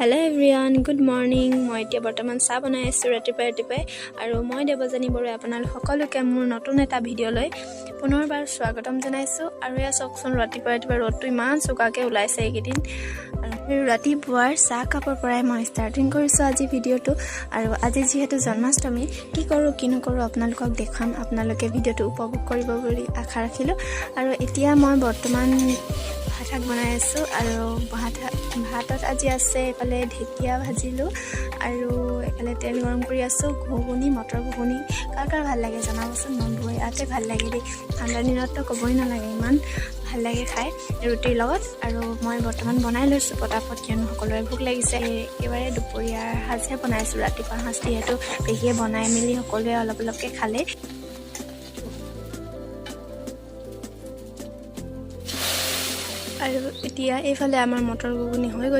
Hello everyone, good morning. মই এতিয়া বৰ্তমান চাহ বনাই আছো ৰাতিপুৱাই আৰু মই দেৱজানী বৰুৱা আপোনালোক সকলোকে মোৰ নতুন এটা ভিডিঅ'লৈ পুনৰবাৰ স্বাগতম জনাইছো আৰু এয়া চাওকচোন ৰাতিপুৱাই ৰ'দটো ইমান চোকাকে ওলাইছে এইকেইদিন আৰু ৰাতিপুৱাৰ চাহ কাপৰ পৰাই মই ষ্টাৰ্টিং কৰিছো আজি ভিডিঅ'টো আৰু আজি যিহেতু জন্মাষ্টমী কি কৰো কি নকৰো আপোনালোকক দেখাম আপোনালোকে ভিডিঅ'টো উপভোগ কৰিব বুলি আশা ৰাখিলো আৰু এতিয়া মই বৰ্তমান ভাত বনাই আছো আৰু ভাতত আজি আছে এফালে ঢেকিয়া ভাজিলো আৰু এফালে তেল গৰম কৰি আছো ঘুগুনি মটৰ ঘুগুনি কাৰ ভাল লাগে জনাবচোন মনবোৰ ইয়াতে ভাল লাগে দেই ঠাণ্ডা দিনততো ক'বই নালাগে ইমান ভাল লাগে খাই ৰুটিৰ লগত আৰু মই বৰ্তমান বনাই লৈছো পটাপট কিয়নো সকলোৰে ভোক লাগিছে একেবাৰে দুপৰীয়াৰ সাজহে বনাইছো ৰাতিপুৱাৰ সাজ যিহেতু পেহীয়ে বনাই মেলি সকলোৱে অলপ অলপকৈ খালে আৰু এতিয়া এইফালে আমাৰ মটৰ ঘুগুনি হৈ